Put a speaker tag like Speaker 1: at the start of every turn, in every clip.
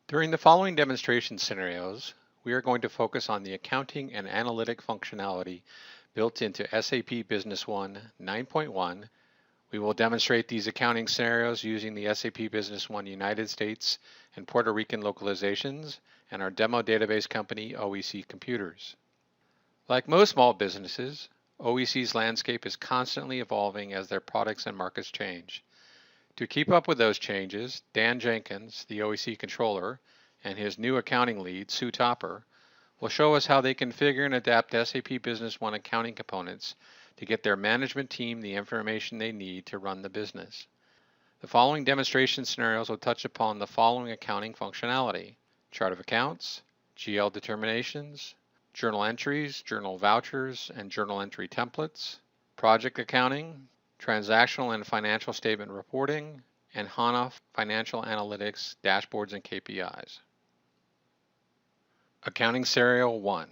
Speaker 1: During the following demonstration scenarios, we are going to focus on the accounting and analytic functionality built into SAP Business One 9.1. We will demonstrate these accounting scenarios using the SAP Business One United States and Puerto Rican localizations and our demo database company, OEC Computers. Like most small businesses, OEC's landscape is constantly evolving as their products and markets change. To keep up with those changes, Dan Jenkins, the OEC controller, and his new accounting lead, Sue Topper, will show us how they configure and adapt SAP Business One accounting components to get their management team the information they need to run the business. The following demonstration scenarios will touch upon the following accounting functionality: chart of accounts, GL determinations, journal entries, journal vouchers, and journal entry templates, project accounting, transactional and financial statement reporting, and HANA financial analytics, dashboards, and KPIs. Accounting Scenario 1.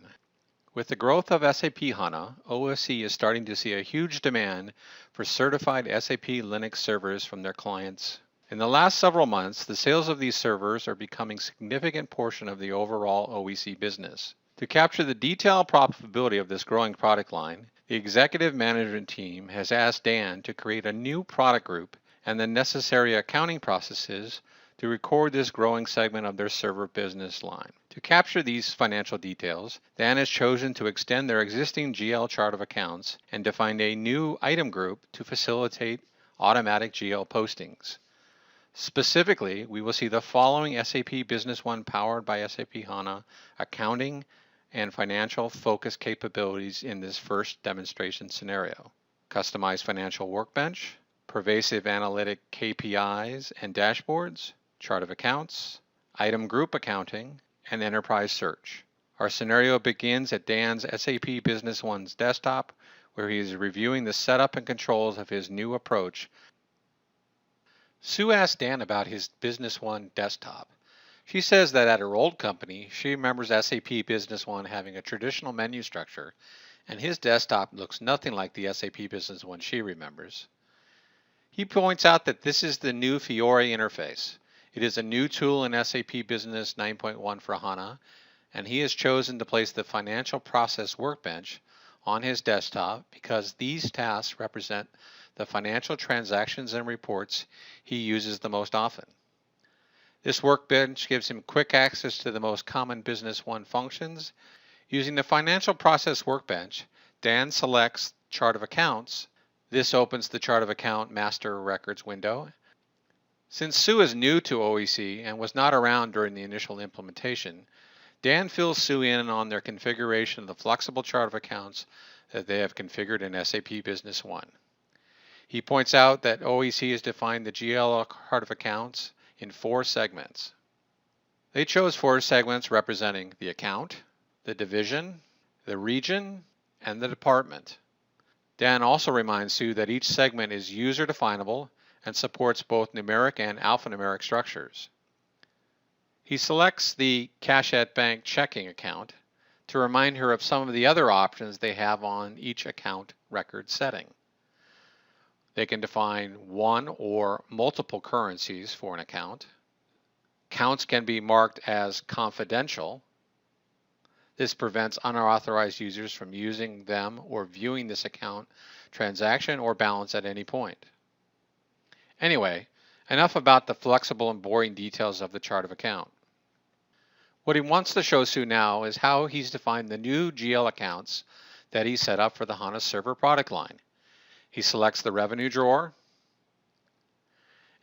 Speaker 1: With the growth of SAP HANA, OSC is starting to see a huge demand for certified SAP Linux servers from their clients. In the last several months, the sales of these servers are becoming a significant portion of the overall OEC business. To capture the detailed profitability of this growing product line, the executive management team has asked Dan to create a new product group and the necessary accounting processes to record this growing segment of their server business line. To capture these financial details, Dan has chosen to extend their existing GL chart of accounts and define a new item group to facilitate automatic GL postings. Specifically, we will see the following SAP Business One powered by SAP HANA accounting and financial focus capabilities in this first demonstration scenario: customized financial workbench, pervasive analytic KPIs and dashboards, chart of accounts, item group accounting, and enterprise search. Our scenario begins at Dan's SAP Business One's desktop, where he is reviewing the setup and controls of his new approach. Sue asked Dan about his Business One desktop. She says that at her old company, she remembers SAP Business One having a traditional menu structure, and his desktop looks nothing like the SAP Business One she remembers. He points out that this is the new Fiori interface. It is a new tool in SAP Business 9.1 for HANA, and he has chosen to place the Financial Process Workbench on his desktop because these tasks represent the financial transactions and reports he uses the most often. This workbench gives him quick access to the most common Business One functions. Using the Financial Process Workbench, Dan selects Chart of Accounts. This opens the Chart of Account Master Records window. Since Sue is new to OEC and was not around during the initial implementation, Dan fills Sue in on their configuration of the flexible chart of accounts that they have configured in SAP Business One. He points out that OEC has defined the GL chart of accounts in 4 segments. They chose 4 segments representing the account, the division, the region, and the department. Dan also reminds Sue that each segment is user-definable and supports both numeric and alphanumeric structures. He selects the Cash at Bank checking account to remind her of some of the other options they have on each account record setting. They can define one or multiple currencies for an account. Accounts can be marked as confidential. This prevents unauthorized users from using them or viewing this account transaction or balance at any point. Anyway, enough about the flexible and boring details of the chart of account. What he wants to show Sue now is how he's defined the new GL accounts that he set up for the HANA server product line. He selects the revenue drawer,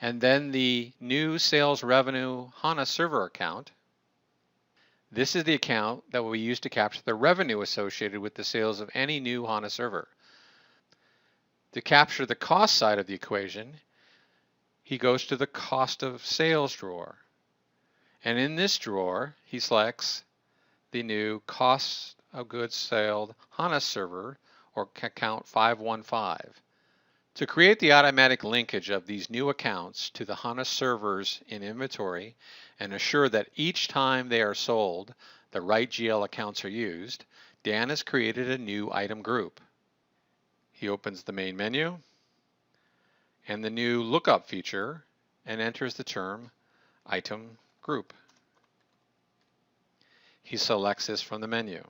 Speaker 1: and then the new sales revenue HANA server account. This is the account that will be used to capture the revenue associated with the sales of any new HANA server. To capture the cost side of the equation, he goes to the cost of sales drawer. And in this drawer, he selects the new cost of goods sold HANA server, or account 515. To create the automatic linkage of these new accounts to the HANA servers in inventory and assure that each time they are sold, the right GL accounts are used, Dan has created a new item group. He opens the main menu and the new lookup feature and enters the term item group. He selects this from the menu.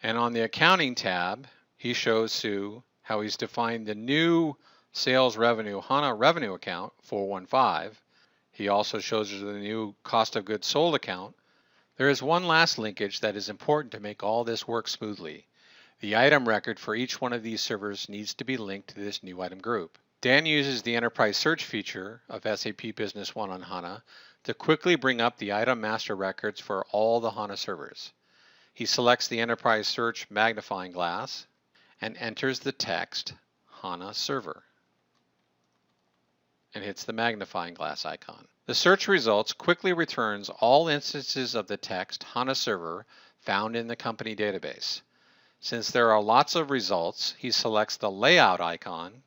Speaker 1: And on the Accounting tab, he shows Sue how he's defined the new sales revenue HANA revenue account 415. He also shows her the new cost of goods sold account. There is one last linkage that is important to make all this work smoothly. The item record for each one of these servers needs to be linked to this new item group. Dan uses the enterprise search feature of SAP Business One on HANA to quickly bring up the item master records for all the HANA servers. He selects the enterprise search magnifying glass and enters the text HANA server and hits the magnifying glass icon. The search results quickly returns all instances of the text HANA server found in the company database. Since there are lots of results, he selects the layout icon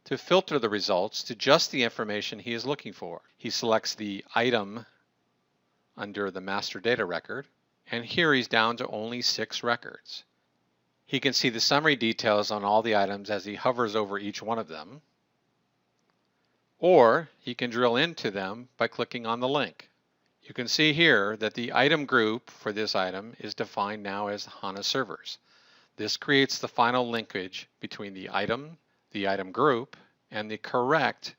Speaker 1: to filter the results to just the information he is looking for. He selects the item under the master data record, and here he's down to only 6 records. He can see the summary details on all the items as he hovers over each one of them, or he can drill into them by clicking on the link. You can see here that the item group for this item is defined now as HANA servers. This creates the final linkage between the item group, and the correct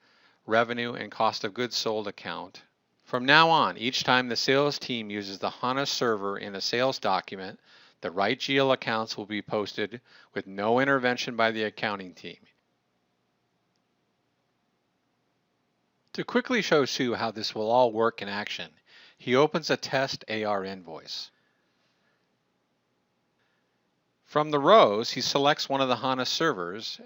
Speaker 1: revenue and cost of goods sold account. From now on, each time the sales team uses the HANA server in a sales document, the right GL accounts will be posted with no intervention by the accounting team. To quickly show Sue how this will all work in action, he opens a test AR invoice. From the rows, he selects one of the HANA servers.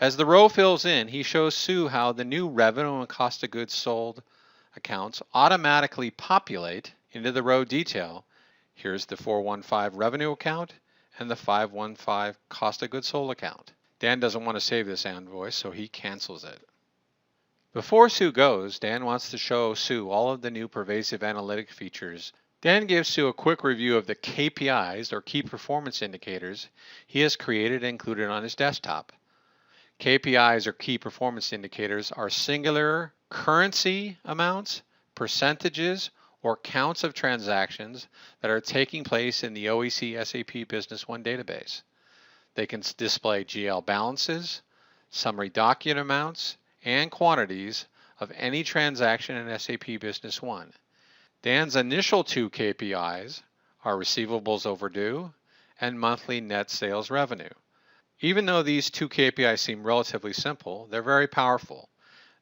Speaker 1: As the row fills in, he shows Sue how the new revenue and cost of goods sold accounts automatically populate into the row detail. Here's the 415 revenue account and the 515 cost of goods sold account. Dan doesn't want to save this invoice, so he cancels it. Before Sue goes, Dan wants to show Sue all of the new pervasive analytic features. Dan gives Sue a quick review of the KPIs, or key performance indicators, he has created and included on his desktop. KPIs, or key performance indicators, are singular currency amounts, percentages, or counts of transactions that are taking place in the OEC SAP Business One database. They can display GL balances, summary document amounts, and quantities of any transaction in SAP Business One. Dan's initial 2 KPIs are receivables overdue and monthly net sales revenue. Even though these 2 KPIs seem relatively simple, they're very powerful.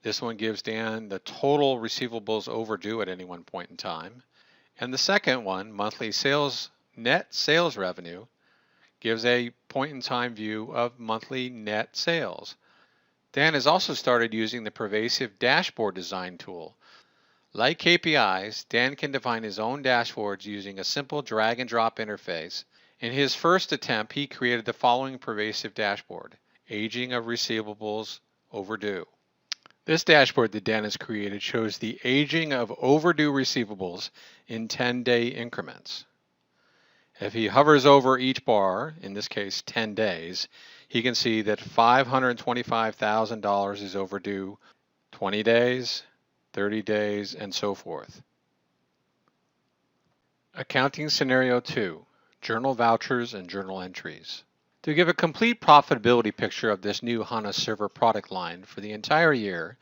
Speaker 1: This one gives Dan the total receivables overdue at any one point in time. And the second one, monthly net sales revenue, gives a point-in-time view of monthly net sales. Dan has also started using the pervasive dashboard design tool. Like KPIs, Dan can define his own dashboards using a simple drag-and-drop interface. In his first attempt, he created the following pervasive dashboard: aging of receivables overdue. This dashboard that Dan has created shows the aging of overdue receivables in 10-day increments. If he hovers over each bar, in this case 10 days, he can see that $525,000 is overdue 20 days, 30 days, and so forth. Accounting Scenario 2. Journal vouchers and journal entries. To give a complete profitability picture of this new HANA server product line for the entire year,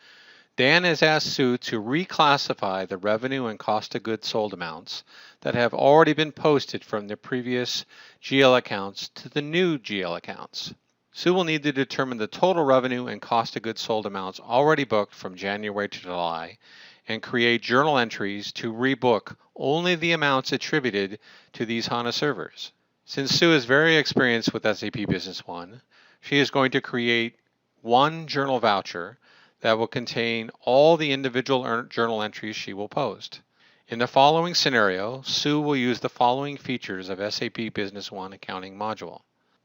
Speaker 1: Dan has asked Sue to reclassify the revenue and cost of goods sold amounts that have already been posted from the previous GL accounts to the new GL accounts. Sue will need to determine the total revenue and cost of goods sold amounts already booked from January to July and create journal entries to rebook only the amounts attributed to these HANA servers. Since Sue is very experienced with SAP Business One, she is going to create one journal voucher that will contain all the individual journal entries she will post. In the following scenario, Sue will use the following features of SAP Business One Accounting module: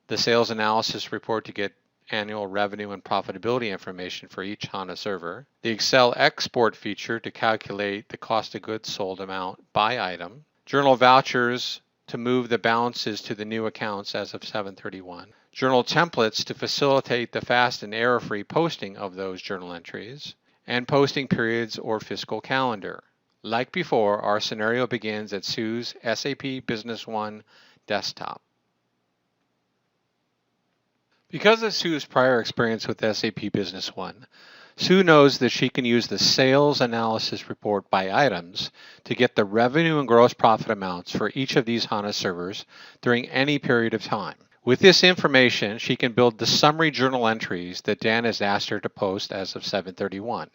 Speaker 1: the sales analysis report to get annual revenue and profitability information for each HANA server, the Excel export feature to calculate the cost of goods sold amount by item, journal vouchers to move the balances to the new accounts as of 7/31, journal templates to facilitate the fast and error-free posting of those journal entries, and posting periods or fiscal calendar. Like before, our scenario begins at Sue's SAP Business One desktop. Because of Sue's prior experience with SAP Business One, Sue knows that she can use the sales analysis report by items to get the revenue and gross profit amounts for each of these HANA servers during any period of time. With this information, she can build the summary journal entries that Dan has asked her to post as of 7/31.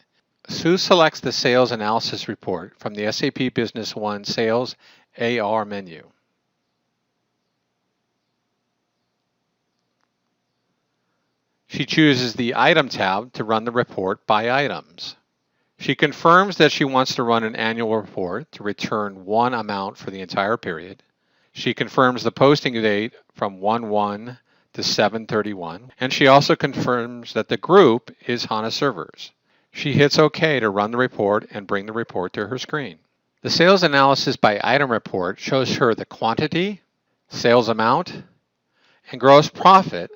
Speaker 1: Sue selects the sales analysis report from the SAP Business One Sales AR menu. She chooses the Item tab to run the report by items. She confirms that she wants to run an annual report to return one amount for the entire period. She confirms the posting date from 1/1 to 7/31, and she also confirms that the group is HANA servers. She hits OK to run the report and bring the report to her screen. The sales analysis by item report shows her the quantity, sales amount, and gross profit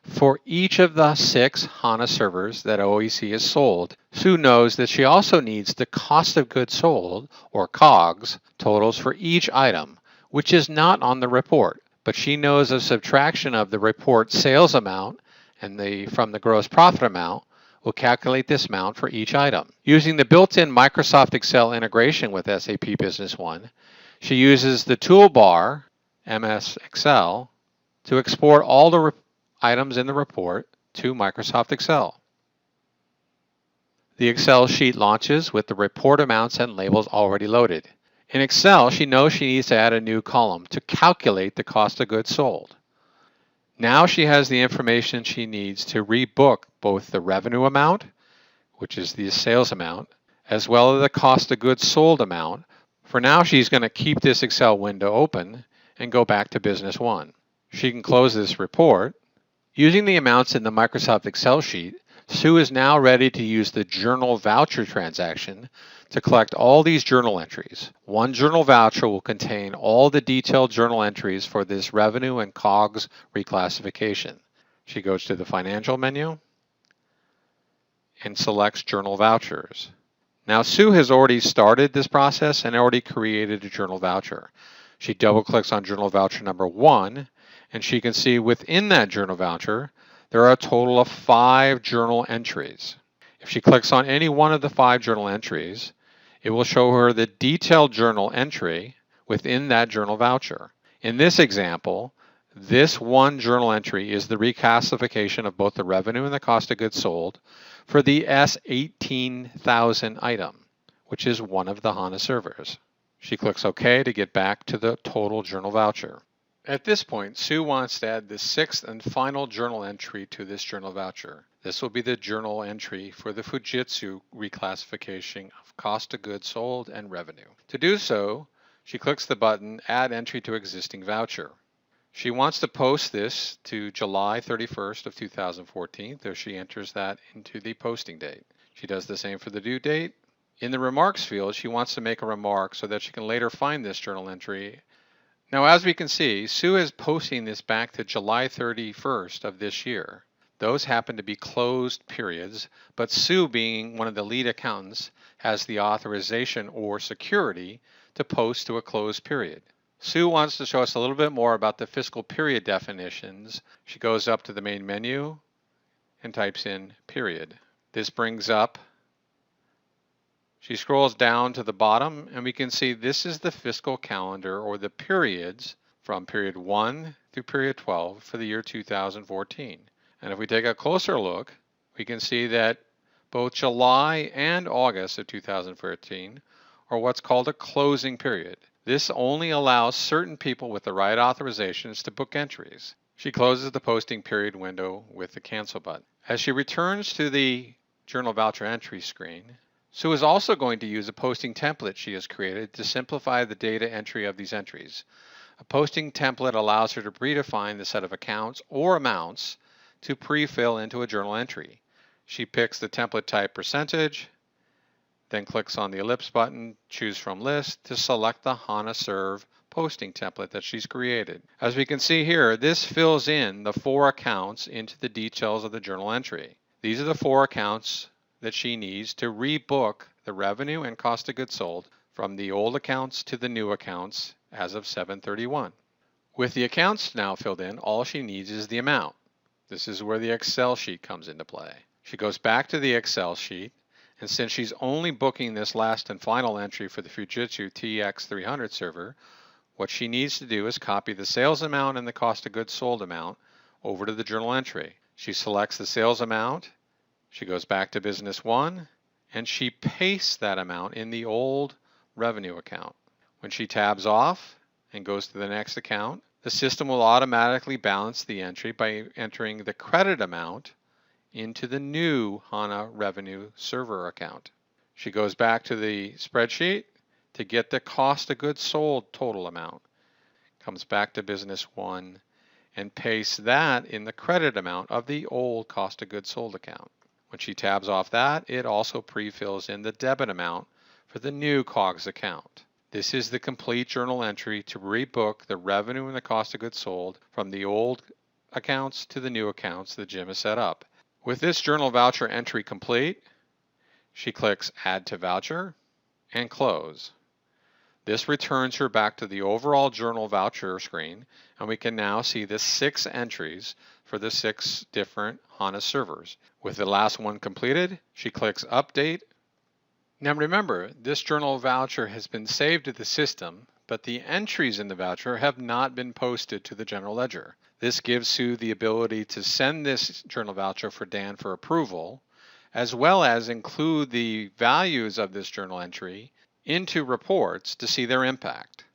Speaker 1: for each of the 6 HANA servers that OEC has sold. Sue knows that she also needs the cost of goods sold, or COGS, totals for each item, which is not on the report, but she knows a subtraction of the report sales amount and from the gross profit amount will calculate this amount for each item. Using the built-in Microsoft Excel integration with SAP Business One, she uses the toolbar, MS Excel, to export all the items in the report to Microsoft Excel. The Excel sheet launches with the report amounts and labels already loaded. In Excel, she knows she needs to add a new column to calculate the cost of goods sold. Now she has the information she needs to rebook both the revenue amount, which is the sales amount, as well as the cost of goods sold amount. For now, she's going to keep this Excel window open and go back to Business One. She can close this report. Using the amounts in the Microsoft Excel sheet, Sue is now ready to use the journal voucher transaction to collect all these journal entries. One journal voucher will contain all the detailed journal entries for this revenue and COGS reclassification. She goes to the Financial menu and selects Journal Vouchers. Now Sue has already started this process and already created a journal voucher. She double-clicks on journal voucher number 1, and she can see within that journal voucher, there are a total of 5 journal entries. If she clicks on any one of the 5 journal entries, it will show her the detailed journal entry within that journal voucher. In this example, this one journal entry is the reclassification of both the revenue and the cost of goods sold for the S18,000 item, which is one of the HANA servers. She clicks OK to get back to the total journal voucher. At this point, Sue wants to add the 6th and final journal entry to this journal voucher. This will be the journal entry for the Fujitsu reclassification of cost of goods sold and revenue. To do so, she clicks the button Add Entry to Existing Voucher. She wants to post this to July 31st of 2014, so she enters that into the posting date. She does the same for the due date. In the remarks field, she wants to make a remark so that she can later find this journal entry. Now, as we can see, Sue is posting this back to July 31st of this year. Those happen to be closed periods, but Sue, being one of the lead accountants, has the authorization or security to post to a closed period. Sue wants to show us a little bit more about the fiscal period definitions. She goes up to the main menu and types in period. This brings up, she scrolls down to the bottom, and we can see this is the fiscal calendar, or the periods from period 1 through period 12 for the year 2014. And if we take a closer look, we can see that both July and August of 2014 are what's called a closing period. This only allows certain people with the right authorizations to book entries. She closes the posting period window with the cancel button. As she returns to the journal voucher entry screen, Sue is also going to use a posting template she has created to simplify the data entry of these entries. A posting template allows her to predefine the set of accounts or amounts to pre-fill into a journal entry. She picks the template type percentage, then clicks on the ellipse button, choose from list to select the HANA Serve posting template that she's created. As we can see here, this fills in the 4 accounts into the details of the journal entry. These are the 4 accounts that she needs to rebook the revenue and cost of goods sold from the old accounts to the new accounts as of 7/31. With the accounts now filled in, all she needs is the amount. This is where the Excel sheet comes into play. She goes back to the Excel sheet, and since she's only booking this last and final entry for the Fujitsu TX300 server, what she needs to do is copy the sales amount and the cost of goods sold amount over to the journal entry. She selects the sales amount, she goes back to Business One, and she pastes that amount in the old revenue account. When she tabs off and goes to the next account, the system will automatically balance the entry by entering the credit amount into the new HANA Revenue Server account. She goes back to the spreadsheet to get the cost of goods sold total amount, comes back to Business One, and pastes that in the credit amount of the old cost of goods sold account. When she tabs off that, it also pre-fills in the debit amount for the new COGS account. This is the complete journal entry to rebook the revenue and the cost of goods sold from the old accounts to the new accounts that Jim has set up. With this journal voucher entry complete, she clicks Add to Voucher and Close. This returns her back to the overall journal voucher screen, and we can now see the 6 entries for the 6 different HANA servers. With the last one completed, she clicks Update. Now remember, this journal voucher has been saved to the system, but the entries in the voucher have not been posted to the general ledger. This gives Sue the ability to send this journal voucher for Dan for approval, as well as include the values of this journal entry into reports to see their impact.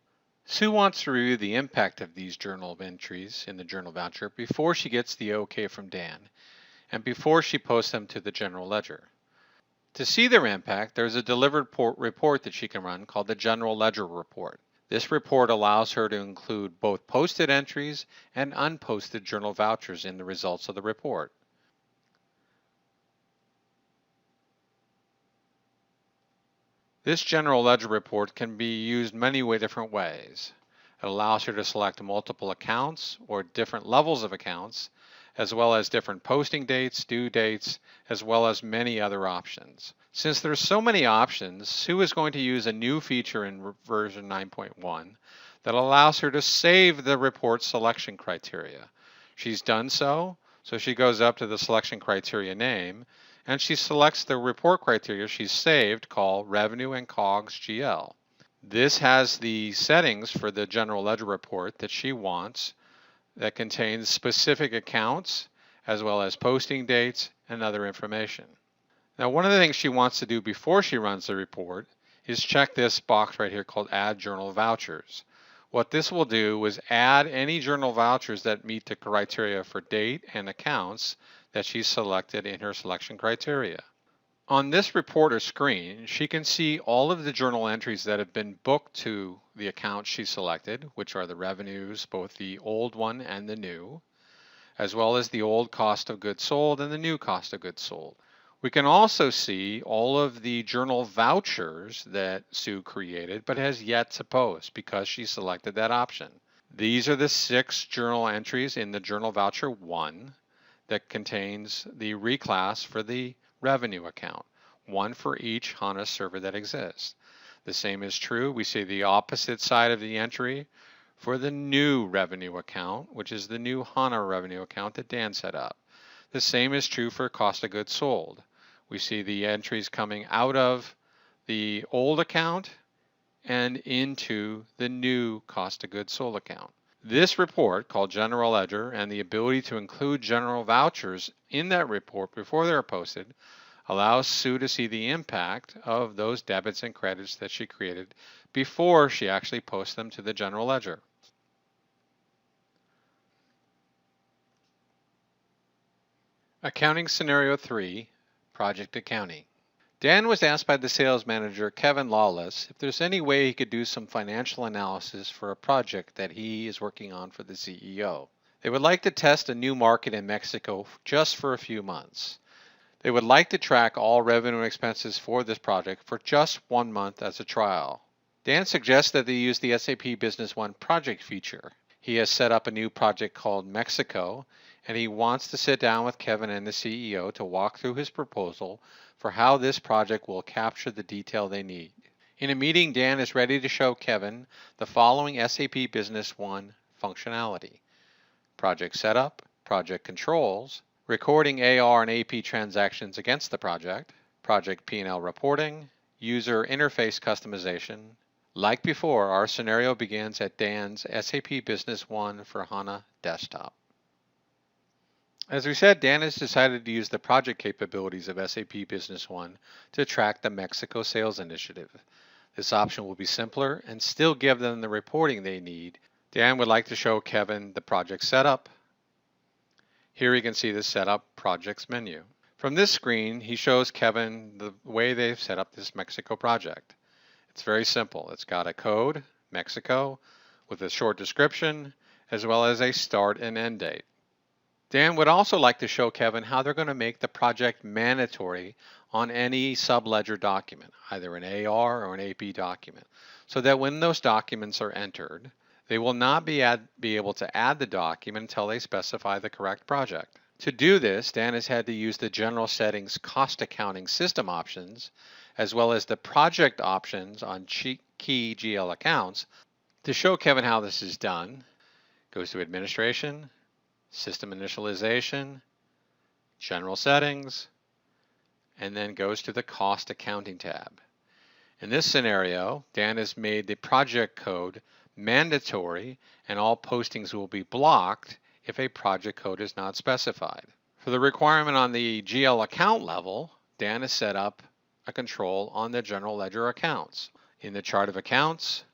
Speaker 1: Sue wants to review the impact of these journal entries in the journal voucher before she gets the OK from Dan and before she posts them to the general ledger. To see their impact, there's a delivered report that she can run called the General Ledger Report. This report allows her to include both posted entries and unposted journal vouchers in the results of the report. This General Ledger Report can be used many different ways. It allows her to select multiple accounts or different levels of accounts, as well as different posting dates, due dates, as well as many other options. Since there's so many options, Sue is going to use a new feature in version 9.1 that allows her to save the report selection criteria. She's done so she goes up to the selection criteria name, and she selects the report criteria she's saved called Revenue and COGS GL. This has the settings for the General Ledger Report that she wants that contains specific accounts as well as posting dates and other information. Now, one of the things she wants to do before she runs the report is check this box right here called Add Journal Vouchers. What this will do is add any journal vouchers that meet the criteria for date and accounts that she selected in her selection criteria. On this reporter screen, she can see all of the journal entries that have been booked to the account she selected, which are the revenues, both the old one and the new, as well as the old cost of goods sold and the new cost of goods sold. We can also see all of the journal vouchers that Sue created but has yet to post because she selected that option. These are the 6 journal entries in the Journal Voucher 1 that contains the reclass for the revenue account, one for each HANA server that exists. The same is true, we see the opposite side of the entry for the new revenue account, which is the new HANA revenue account that Dan set up. The same is true for cost of goods sold. We see the entries coming out of the old account and into the new cost of goods sold account. This report, called General Ledger, and the ability to include general vouchers in that report before they're posted, allows Sue to see the impact of those debits and credits that she created before she actually posts them to the general ledger. Accounting Scenario 3, Project Accounting. Dan was asked by the sales manager, Kevin Lawless, if there's any way he could do some financial analysis for a project that he is working on for the CEO. They would like to test a new market in Mexico just for a few months. They would like to track all revenue and expenses for this project for just 1 month as a trial. Dan suggests that they use the SAP Business One project feature. He has set up a new project called Mexico, and he wants to sit down with Kevin and the CEO to walk through his proposal for how this project will capture the detail they need. In a meeting, Dan is ready to show Kevin the following SAP Business One functionality: project setup, project controls, recording AR and AP transactions against the project P&L reporting, user interface customization. Like before, our scenario begins at Dan's SAP Business One for HANA desktop. As we said, Dan has decided to use the project capabilities of SAP Business One to track the Mexico sales initiative. This option will be simpler and still give them the reporting they need. Dan would like to show Kevin the project setup. Here you can see the Setup Projects menu. From this screen, he shows Kevin the way they've set up this Mexico project. It's very simple. It's got a code, Mexico, with a short description, as well as a start and end date. Dan would also like to show Kevin how they're going to make the project mandatory on any subledger document, either an AR or an AP document, so that when those documents are entered, they will not be able to add the document until they specify the correct project. To do this, Dan has had to use the General Settings Cost Accounting System options, as well as the project options on key GL accounts. To show Kevin how this is done, goes to Administration, System Initialization, General Settings, and then goes to the Cost Accounting tab. In this scenario, Dan has made the project code mandatory, and all postings will be blocked if a project code is not specified. For the requirement on the GL account level, Dan has set up a control on the general ledger accounts. In the chart of accounts,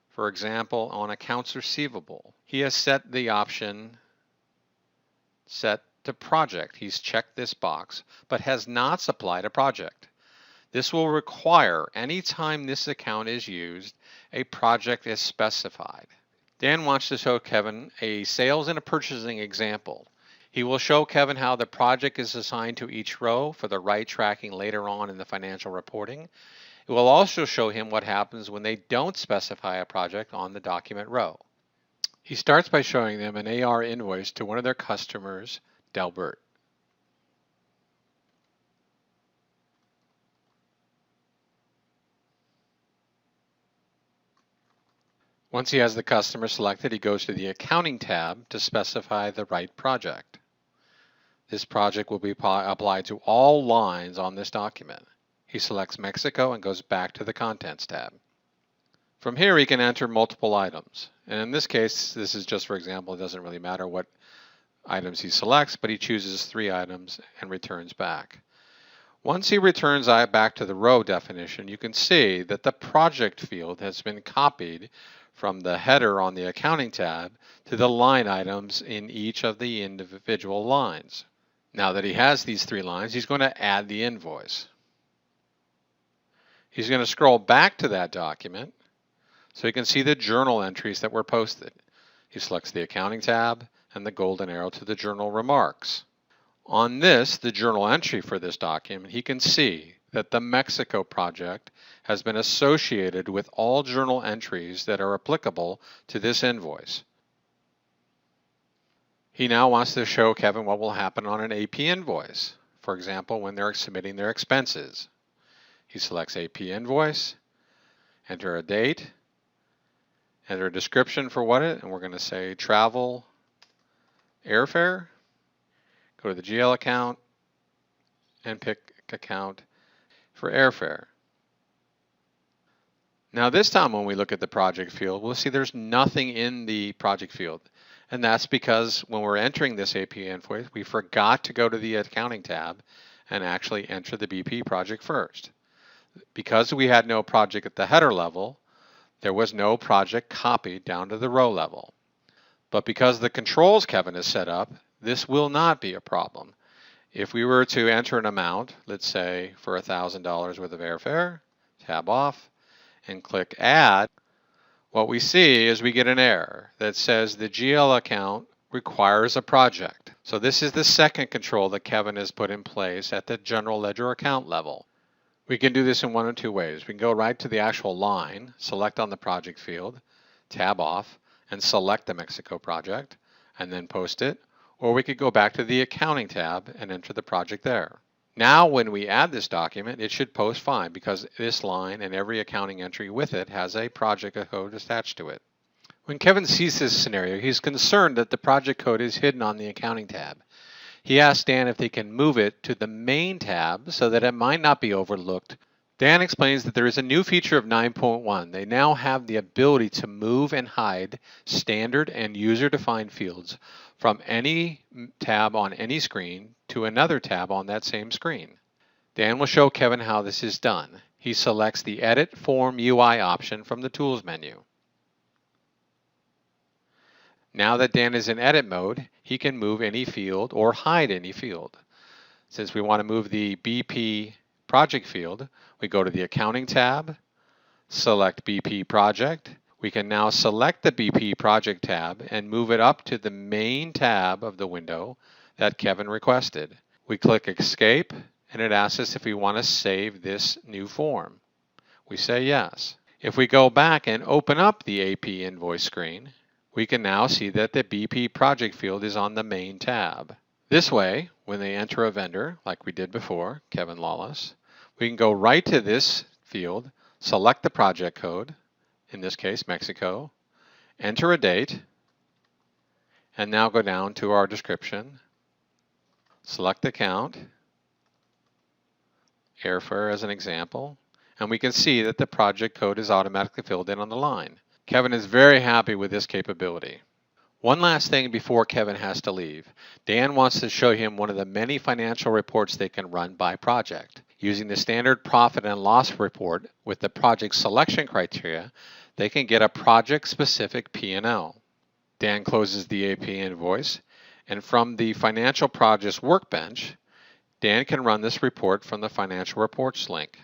Speaker 1: for example, on accounts receivable, he has set the option set to project. He's checked this box, but has not supplied a project. This will require any time this account is used, a project is specified. Dan wants to show Kevin a sales and a purchasing example. He will show Kevin how the project is assigned to each row for the right tracking later on in the financial reporting. It will also show him what happens when they don't specify a project on the document row. He starts by showing them an AR invoice to one of their customers, Delbert. Once he has the customer selected, he goes to the Accounting tab to specify the right project. This project will be applied to all lines on this document. He selects Mexico and goes back to the Contents tab. From here, he can enter multiple items. And in this case, this is just for example, it doesn't really matter what items he selects, but he chooses 3 items and returns back. Once he returns back to the row definition, you can see that the project field has been copied from the header on the Accounting tab to the line items in each of the individual lines. Now that he has these 3 lines, he's going to add the invoice. He's going to scroll back to that document so you can see the journal entries that were posted. He selects the Accounting tab and the golden arrow to the journal remarks. On this, the journal entry for this document, he can see that the Mexico project has been associated with all journal entries that are applicable to this invoice. He now wants to show Kevin what will happen on an AP invoice, for example, when they're submitting their expenses. He selects AP invoice, enter a date, enter a description for and we're going to say travel airfare. Go to the GL account and pick account for airfare. Now this time when we look at the project field, we'll see there's nothing in the project field. And that's because when we're entering this AP invoice, we forgot to go to the Accounting tab and actually enter the BP project first. Because we had no project at the header level, there was no project copied down to the row level. But because the controls Kevin has set up, this will not be a problem. If we were to enter an amount, let's say for $1,000 worth of airfare, tab off, and click Add, what we see is we get an error that says the GL account requires a project. So this is the second control that Kevin has put in place at the general ledger account level. We can do this in one of 2 ways. We can go right to the actual line, select on the project field, tab off, and select the Mexico project, and then post it. or we could go back to the Accounting tab and enter the project there. Now when we add this document, it should post fine because this line and every accounting entry with it has a project code attached to it. When Kevin sees this scenario, he's concerned that the project code is hidden on the Accounting tab. He asks Dan if they can move it to the Main tab so that it might not be overlooked. Dan explains that there is a new feature of 9.1. They now have the ability to move and hide standard and user-defined fields from any tab on any screen to another tab on that same screen. Dan will show Kevin how this is done. He selects the Edit Form UI option from the Tools menu. Now that Dan is in edit mode, he can move any field or hide any field. Since we want to move the BP project field, we go to the Accounting tab, select BP Project. We can now select the BP Project tab and move it up to the main tab of the window that Kevin requested. We click Escape, and it asks us if we want to save this new form. We say yes. If we go back and open up the AP invoice screen, we can now see that the BP project field is on the main tab. This way, when they enter a vendor, like we did before, Kevin Lawless, we can go right to this field, select the project code, in this case Mexico, enter a date, and now go down to our description, select account, airfare as an example, and we can see that the project code is automatically filled in on the line. Kevin is very happy with this capability. One last thing before Kevin has to leave. Dan wants to show him one of the many financial reports they can run by project. Using the standard profit and loss report with the project selection criteria, they can get a project-specific P&L. Dan closes the AP invoice, and from the Financial Projects Workbench, Dan can run this report from the Financial Reports link.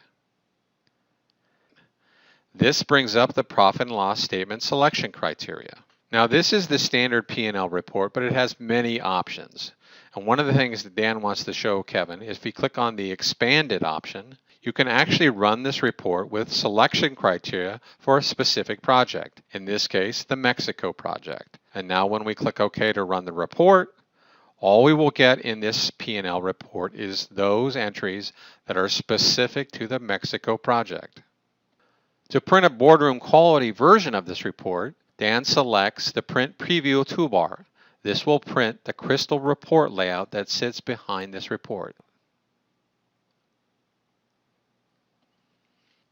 Speaker 1: This brings up the profit and loss statement selection criteria. Now this is the standard P&L report, but it has many options. And one of the things that Dan wants to show Kevin is if you click on the expanded option, you can actually run this report with selection criteria for a specific project. In this case, the Mexico project. And now when we click OK to run the report, all we will get in this P&L report is those entries that are specific to the Mexico project. To print a boardroom quality version of this report, Dan selects the Print Preview toolbar. This will print the crystal report layout that sits behind this report.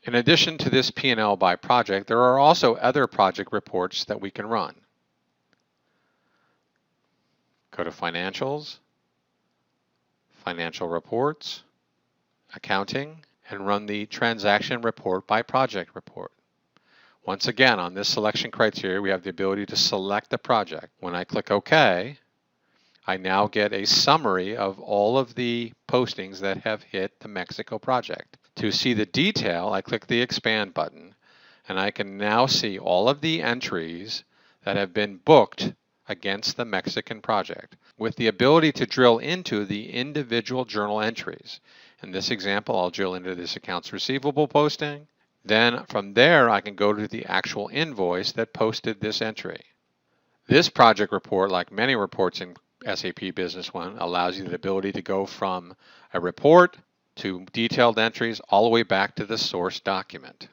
Speaker 1: In addition to this P&L by project, there are also other project reports that we can run. Go to Financials, Financial Reports, Accounting, and run the Transaction Report by Project report. Once again, on this selection criteria, we have the ability to select the project. When I click OK, I now get a summary of all of the postings that have hit the Mexico project. To see the detail, I click the Expand button, and I can now see all of the entries that have been booked against the Mexican project, with the ability to drill into the individual journal entries. In this example, I'll drill into this accounts receivable posting. Then from there, I can go to the actual invoice that posted this entry. This project report, like many reports in SAP Business One, allows you the ability to go from a report to detailed entries all the way back to the source document.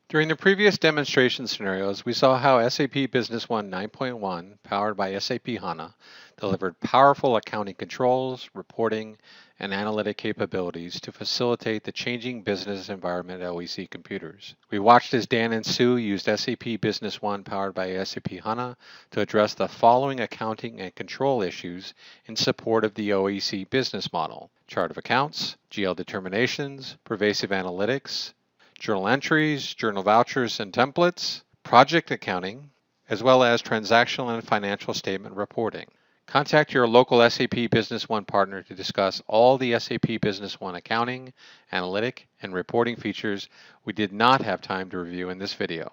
Speaker 1: During the previous demonstration scenarios, we saw how SAP Business One 9.1, powered by SAP HANA, delivered powerful accounting controls, reporting, and analytic capabilities to facilitate the changing business environment at OEC computers. We watched as Dan and Sue used SAP Business One, powered by SAP HANA, to address the following accounting and control issues in support of the OEC business model: chart of accounts, GL determinations, pervasive analytics, journal entries, journal vouchers and templates, project accounting, as well as transactional and financial statement reporting. Contact your local SAP Business One partner to discuss all the SAP Business One accounting, analytic, and reporting features we did not have time to review in this video.